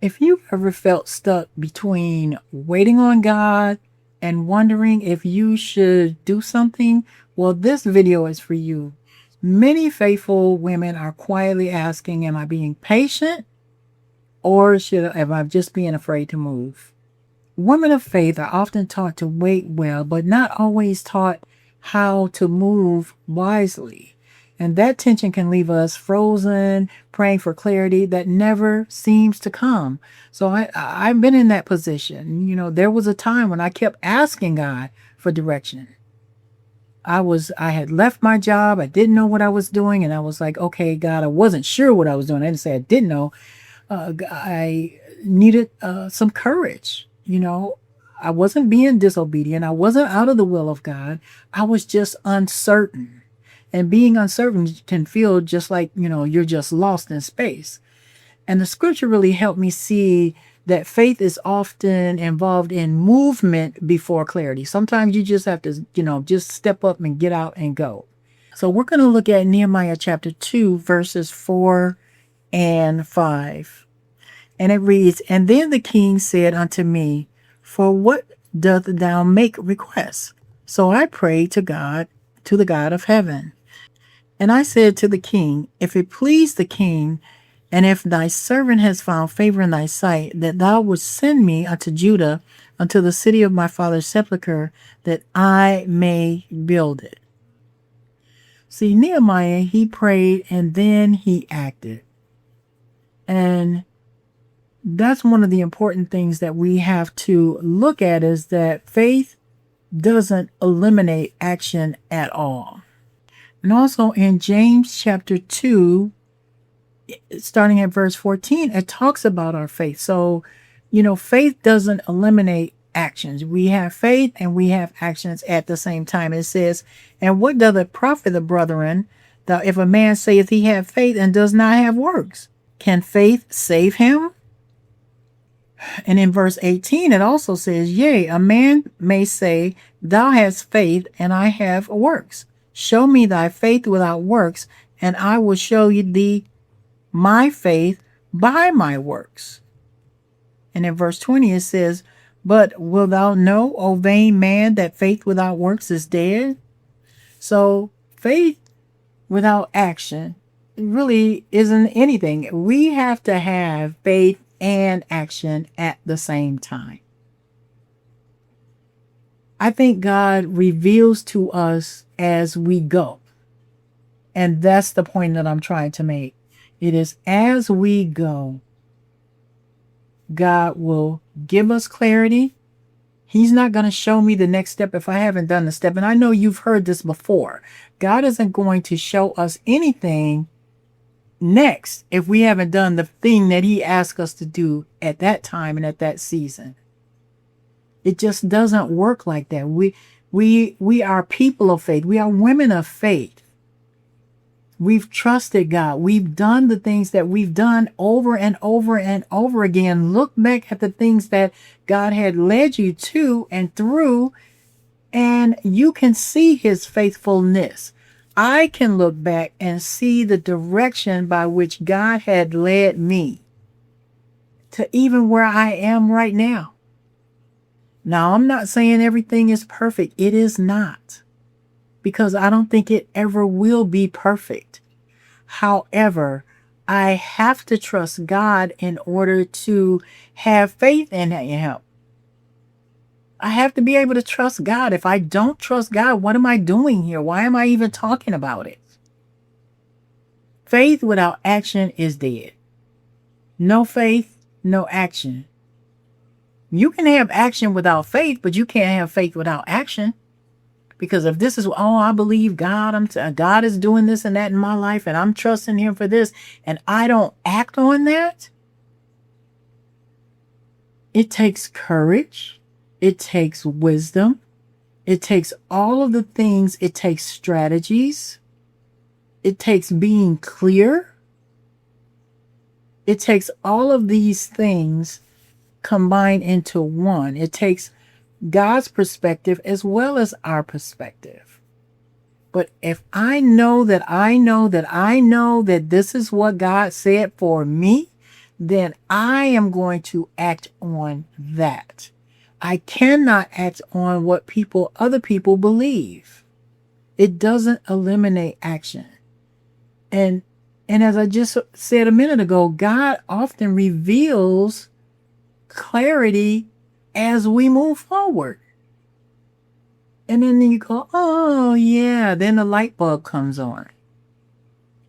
If you've ever felt stuck between waiting on God and wondering if you should do something, well, this video is for you. Many faithful women are quietly asking, am I being patient or am I just being afraid to move? Women of faith are often taught to wait well, but not always taught how to move wisely. And that tension can leave us frozen, praying for clarity that never seems to come. So I've been in that position. There was a time when I kept asking God for direction. I had left my job. I didn't know what I was doing. And I was like, okay, God, I wasn't sure what I was doing. I didn't say I didn't know. I needed some courage. I wasn't being disobedient. I wasn't out of the will of God. I was just uncertain. And being uncertain can feel just like, you're just lost in space. And the scripture really helped me see that faith is often involved in movement before clarity. Sometimes you just have to, just step up and get out and go. So we're going to look at Nehemiah chapter 2, verses 4 and 5. And it reads, And then the king said unto me, For what doth thou make request? So I prayed to God, to the God of heaven. And I said to the king, If it please the king, and if thy servant has found favor in thy sight, that thou wouldst send me unto Judah, unto the city of my father's sepulchre, that I may build it. See, Nehemiah, he prayed and then he acted. And that's one of the important things that we have to look at, is that faith doesn't eliminate action at all. And also in James chapter 2, starting at verse 14, it talks about our faith. So, faith doesn't eliminate actions. We have faith and we have actions at the same time. It says, And what doth it profit the brethren, that if a man saith he have faith and does not have works? Can faith save him? And in verse 18, it also says, Yea, a man may say, Thou hast faith, and I have works. Show me thy faith without works, and I will show you thee my faith by my works. And in verse 20, it says, But wilt thou know, O vain man, that faith without works is dead? So faith without action really isn't anything. We have to have faith and action at the same time. I think God reveals to us as we go. And that's the point that I'm trying to make. It is as we go, God will give us clarity. He's not going to show me the next step if I haven't done the step. And I know you've heard this before. God isn't going to show us anything next if we haven't done the thing that he asked us to do at that time and at that season. It just doesn't work like that. We are people of faith. We are women of faith. We've trusted God. We've done the things that we've done over and over and over again. Look back at the things that God had led you to and through, and you can see his faithfulness. I can look back and see the direction by which God had led me to even where I am right now. Now, I'm not saying everything is perfect. It is not, because I don't think it ever will be perfect. However, I have to trust God in order to have faith in him. I have to be able to trust God. If I don't trust God, what am I doing here? Why am I even talking about it? Faith without action is dead. No faith, no action. You can have action without faith, but you can't have faith without action. Because if this is, I believe God, God is doing this and that in my life, and I'm trusting him for this, and I don't act on that, it takes courage. It takes wisdom. It takes all of the things. It takes strategies. It takes being clear. It takes all of these things combined into one. It takes God's perspective as well as our perspective. But if I know that I know that I know that this is what God said for me, then I am going to act on that. I cannot act on what other people believe. It doesn't eliminate action. And as I just said a minute ago, God often reveals clarity as we move forward. And then you go, oh yeah, then the light bulb comes on.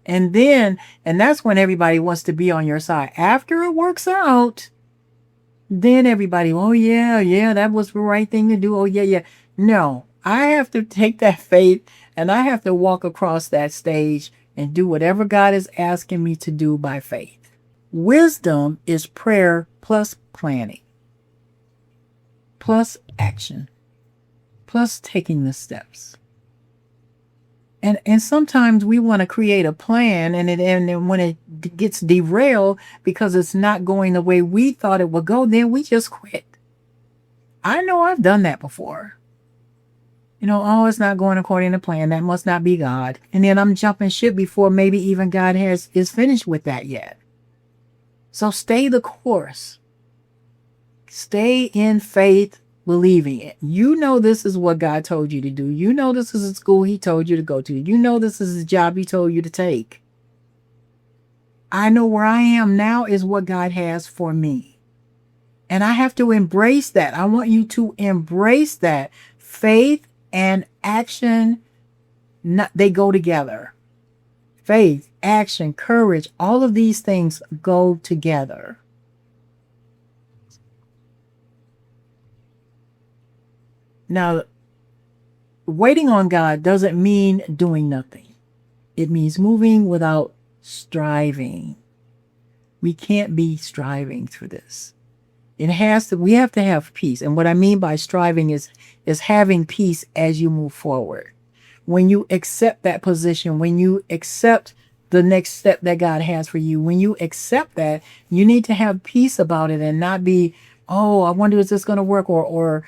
And that's when everybody wants to be on your side. After it works out, then everybody, oh yeah, that was the right thing to do. Oh yeah. No, I have to take that faith and I have to walk across that stage and do whatever God is asking me to do by faith. Wisdom is prayer plus planning, plus action, plus taking the steps. And sometimes we want to create a plan and then when it gets derailed because it's not going the way we thought it would go, then we just quit. I know I've done that before. Oh, it's not going according to plan. That must not be God. And then I'm jumping ship before maybe even God is finished with that yet. So stay the course. Stay in faith, believing it. This is what God told you to do. This is a school he told you to go to. This is a job he told you to take. I know where I am now is what God has for me. And I have to embrace that. I want you to embrace that. Faith and action, they go together. Faith, action, courage, all of these things go together. Now, waiting on God doesn't mean doing nothing. It means moving without striving. We can't be striving through this. We have to have peace. And what I mean by striving is having peace as you move forward. When you accept that position, when you accept the next step that God has for you, when you accept that, you need to have peace about it and not be, oh, I wonder is this going to work, or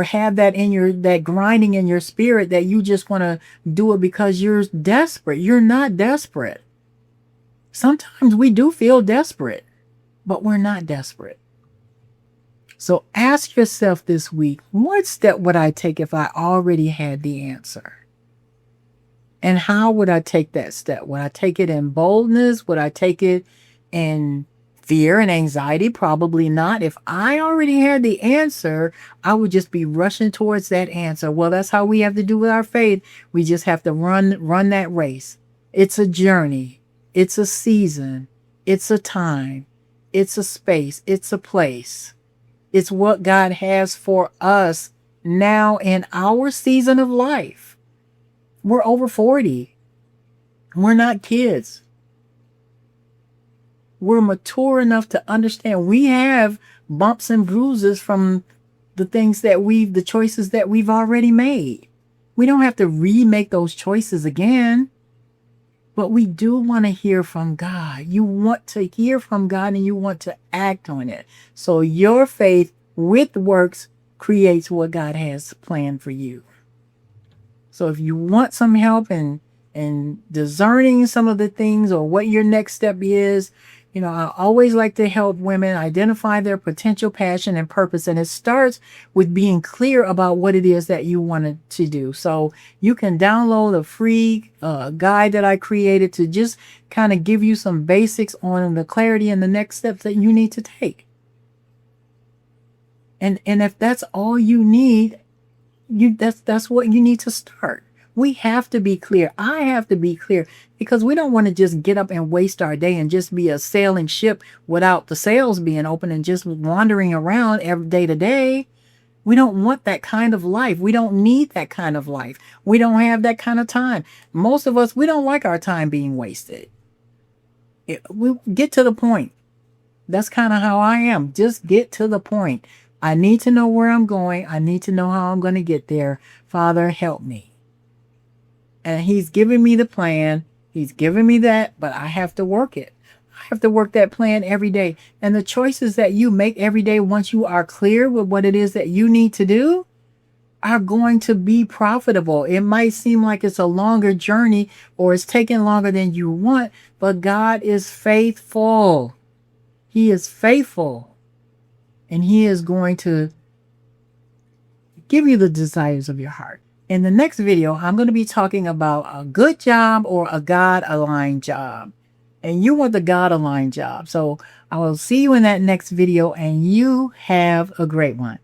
have that that grinding in your spirit that you just want to do it because you're desperate. You're not desperate. Sometimes we do feel desperate, but we're not desperate. So ask yourself this week, what step would I take if I already had the answer? And how would I take that step? Would I take it in boldness? Would I take it in fear and anxiety? Probably not. If I already had the answer, I would just be rushing towards that answer. Well, that's how we have to do with our faith. We just have to run that race. It's a journey. It's a season. It's a time. It's a space. It's a place. It's what God has for us now in our season of life. We're over 40. We're not kids. We're mature enough to understand we have bumps and bruises from the choices that we've already made. We don't have to remake those choices again. But we do want to hear from God. You want to hear from God and you want to act on it. So your faith with works creates what God has planned for you. So if you want some help in discerning some of the things or what your next step is, I always like to help women identify their potential passion and purpose. And it starts with being clear about what it is that you wanted to do. So you can download a free guide that I created to just kind of give you some basics on the clarity and the next steps that you need to take. And if that's all you need, that's what you need to start. We have to be clear. I have to be clear because we don't want to just get up and waste our day and just be a sailing ship without the sails being open and just wandering around every day to day. We don't want that kind of life. We don't need that kind of life. We don't have that kind of time. Most of us, we don't like our time being wasted. We get to the point. That's kind of how I am. Just get to the point. I need to know where I'm going. I need to know how I'm going to get there. Father, help me. And he's giving me the plan. He's giving me that, but I have to work it. I have to work that plan every day. And the choices that you make every day, once you are clear with what it is that you need to do, are going to be profitable. It might seem like it's a longer journey or it's taking longer than you want, but God is faithful. He is faithful, and he is going to give you the desires of your heart. In the next video, I'm going to be talking about a good job or a God-aligned job. And you want the God-aligned job. So I will see you in that next video, and you have a great one.